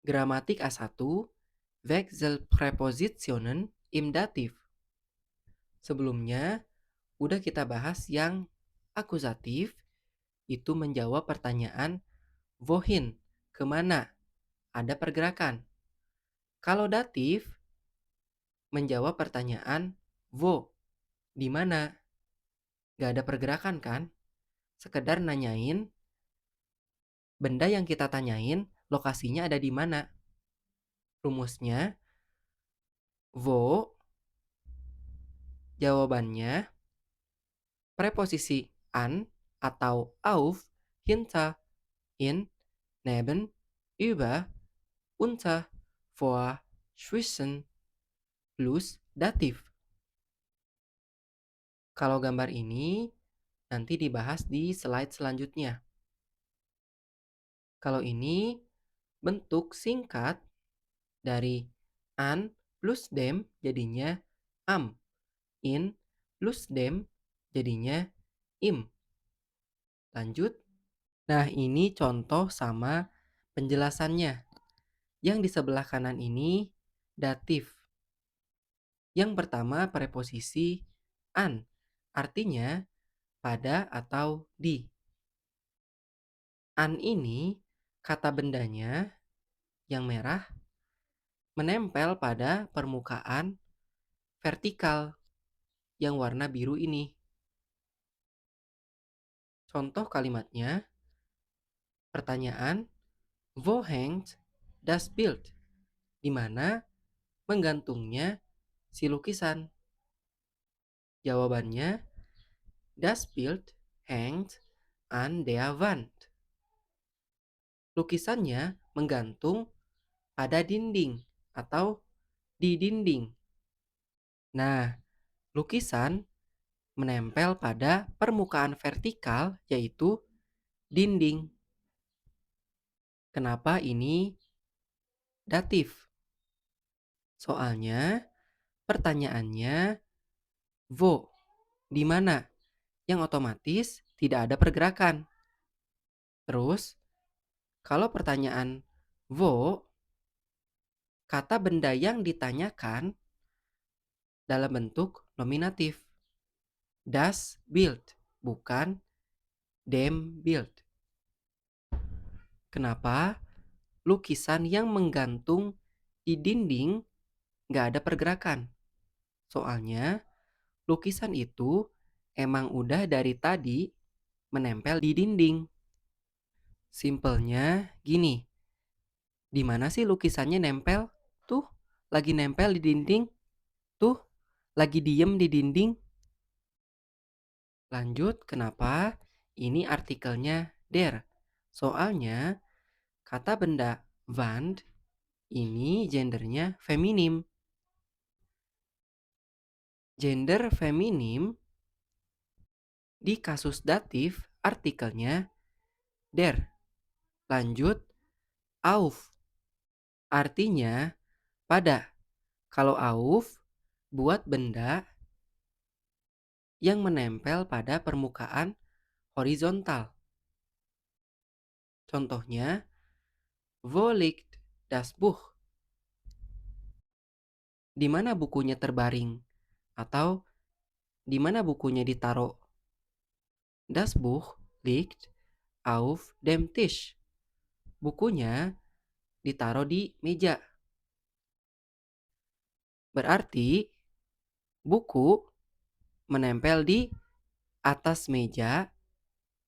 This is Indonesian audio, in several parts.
Gramatik A1, Wechselpräpositionen im Dativ. Sebelumnya, udah kita bahas yang akusatif, itu menjawab pertanyaan wohin, kemana, ada pergerakan. Kalau datif, menjawab pertanyaan wo, di mana, gak ada pergerakan kan? Sekedar nanyain, benda yang kita tanyain, lokasinya ada di mana. Rumusnya, wo, jawabannya, preposisi an atau auf, hinter, in, neben, über, unter, vor, zwischen, plus datif. Kalau gambar ini nanti dibahas di slide selanjutnya. Kalau ini bentuk singkat dari an plus dem jadinya am, in plus dem jadinya im. Lanjut. Nah, ini contoh sama penjelasannya. Yang di sebelah kanan ini datif. Yang pertama preposisi an, artinya pada atau di. An ini kata bendanya yang merah menempel pada permukaan vertikal yang warna biru ini. Contoh kalimatnya, pertanyaan, wo hängt das Bild? Di mana menggantungnya si lukisan? Jawabannya, das Bild hängt an der Wand. Lukisannya menggantung pada dinding atau di dinding. Nah, lukisan menempel pada permukaan vertikal yaitu dinding. Kenapa ini datif? Soalnya pertanyaannya wo, di mana? Yang otomatis tidak ada pergerakan. Terus, kalau pertanyaan wo, kata benda yang ditanyakan dalam bentuk nominatif. Das Bild, bukan dem Bild. Kenapa? Lukisan yang menggantung di dinding nggak ada pergerakan. Soalnya lukisan itu emang udah dari tadi menempel di dinding. Simpelnya gini, di mana sih lukisannya nempel? Tuh, lagi nempel di dinding. Tuh, lagi diem di dinding. Lanjut, kenapa? Ini artikelnya der. Soalnya kata benda Wand ini gendernya feminim. Gender feminim di kasus datif artikelnya der. Lanjut, auf. Artinya pada. Kalau auf buat benda yang menempel pada permukaan horizontal. Contohnya, wo liegt das Buch? Di mana bukunya terbaring? Atau di mana bukunya ditaruh? Das Buch liegt auf dem Tisch. Bukunya ditaruh di meja. Berarti buku menempel di atas meja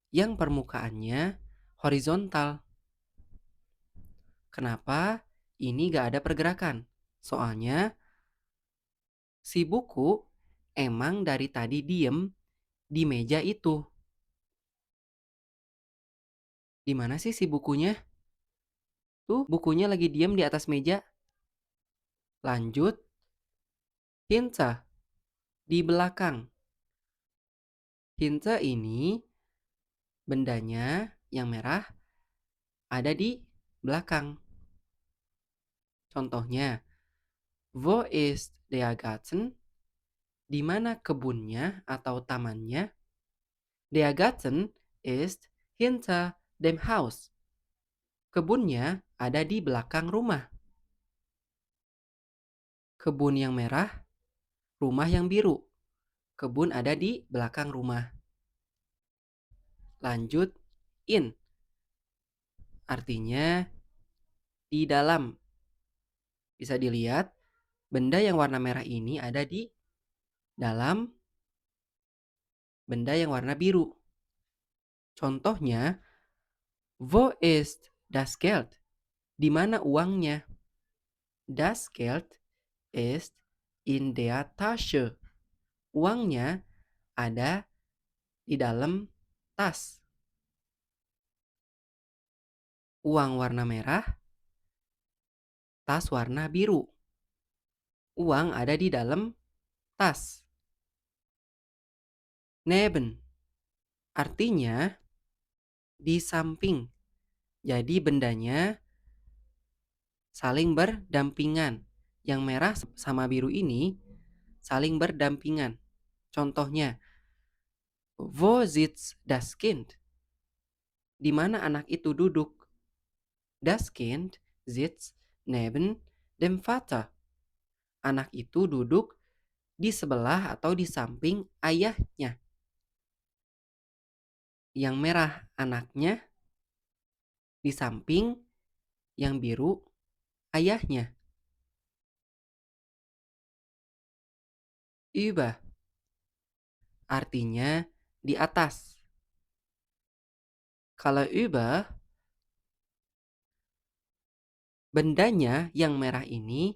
yang permukaannya horizontal. Kenapa ini gak ada pergerakan? Soalnya si buku emang dari tadi diem di meja itu. Di mana sih si bukunya? Tuh, bukunya lagi diem di atas meja. Lanjut, hinter, di belakang. Hinter ini bendanya yang merah ada di belakang. Contohnya, wo ist der Garten? Di mana kebunnya atau tamannya? Der Garten ist hinter dem Haus. Kebunnya ada di belakang rumah. Kebun yang merah, rumah yang biru. Kebun ada di belakang rumah. Lanjut, in. Artinya di dalam. Bisa dilihat, benda yang warna merah ini ada di dalam benda yang warna biru. Contohnya, wo ist das Geld? Di mana uangnya? Das Geld ist in der Tasche. Uangnya ada di dalam tas. Uang warna merah, tas warna biru. Uang ada di dalam tas. Neben. Artinya di samping. Jadi bendanya saling berdampingan. Yang merah sama biru ini saling berdampingan. Contohnya, wo sitzt das Kind? Di mana anak itu duduk? Das Kind sitzt neben dem Vater. Anak itu duduk di sebelah atau di samping ayahnya. Yang merah anaknya, di samping yang biru ayahnya. Über. Artinya di atas. Kalau über, bendanya yang merah ini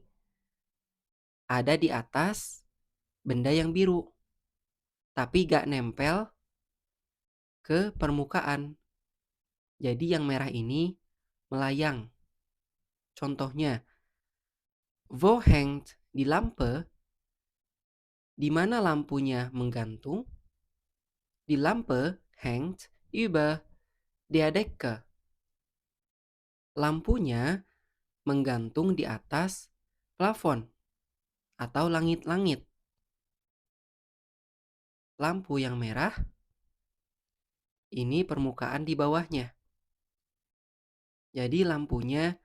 ada di atas benda yang biru, tapi gak nempel ke permukaan. Jadi yang merah ini melayang. Contohnya, wo hängt die Lampe? Di mana lampunya menggantung? Die Lampe hängt über der Decke. Lampunya menggantung di atas plafon atau langit-langit. Lampu yang merah ini permukaan di bawahnya. Jadi lampunya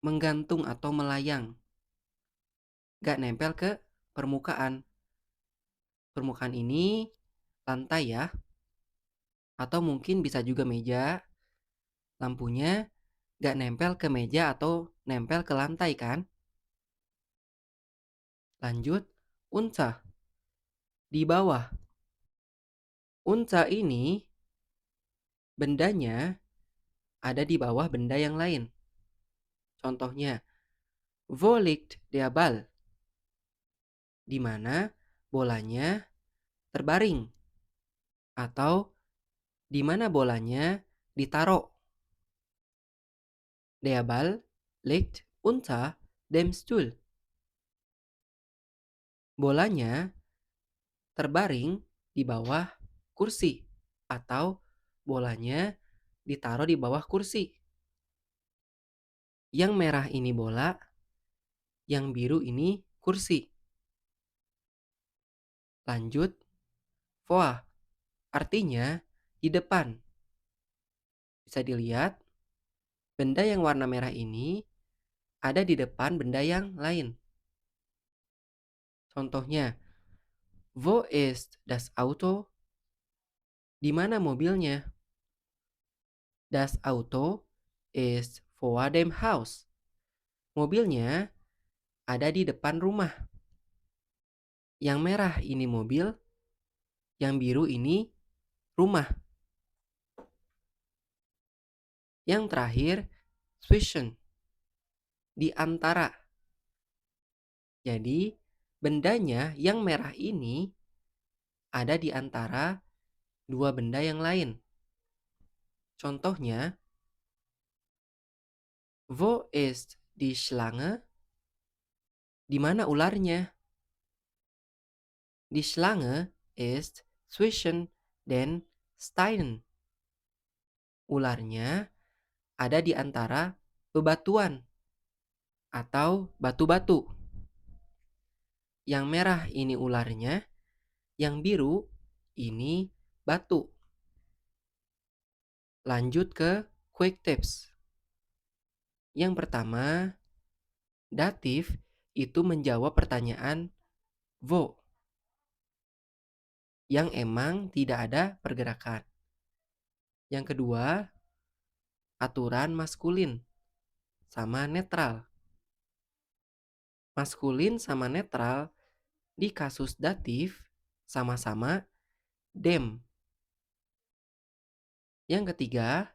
menggantung atau melayang. Gak nempel ke permukaan. Permukaan ini lantai ya. Atau mungkin bisa juga meja. Lampunya gak nempel ke meja atau nempel ke lantai kan? Lanjut, unta. Di bawah. Unta ini bendanya ada di bawah benda yang lain. Contohnya, wo liegt der Ball? Di mana bolanya terbaring. Atau di mana bolanya ditaruh. Der Ball liegt unter dem Stuhl. Bolanya terbaring di bawah kursi. Atau bolanya ditaruh di bawah kursi. Yang merah ini bola, yang biru ini kursi. Lanjut, vor. Artinya di depan. Bisa dilihat, benda yang warna merah ini ada di depan benda yang lain. Contohnya, wo ist das Auto? Di mana mobilnya? Das Auto ist vor dem Haus. Mobilnya ada di depan rumah. Yang merah ini mobil, yang biru ini rumah. Yang terakhir, zwischen. Di antara. Jadi, bendanya yang merah ini ada di antara dua benda yang lain. Contohnya, wo ist die Schlange? Di mana ularnya? Die Schlange ist zwischen den Steinen. Ularnya ada di antara bebatuan atau batu-batu. Yang merah ini ularnya, yang biru ini batu. Lanjut ke quick tips. Yang pertama, datif itu menjawab pertanyaan wo yang emang tidak ada pergerakan. Yang kedua, aturan maskulin sama netral. Maskulin sama netral di kasus datif sama-sama dem. Yang ketiga,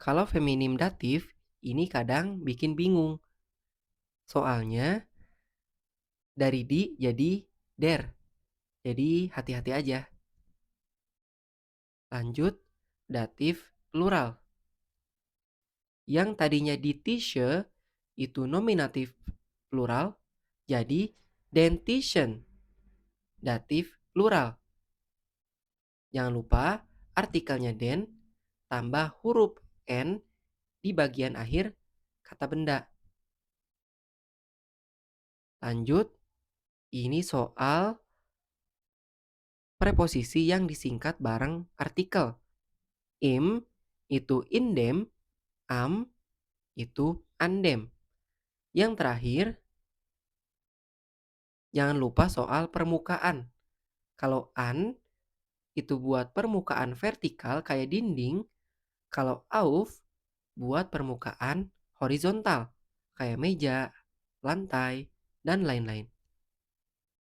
kalau feminim datif ini kadang bikin bingung. Soalnya dari di jadi der. Jadi hati-hati aja. Lanjut, datif plural. Yang tadinya di tische itu nominatif plural, jadi dentition. Datif plural. Jangan lupa artikelnya den tambah huruf n di bagian akhir kata benda. Lanjut, ini soal preposisi yang disingkat bareng artikel. Im itu indem, am itu andem. Yang terakhir, jangan lupa soal permukaan. Kalau an itu buat permukaan vertikal kayak dinding, kalau auf buat permukaan horizontal kayak meja, lantai, dan lain-lain.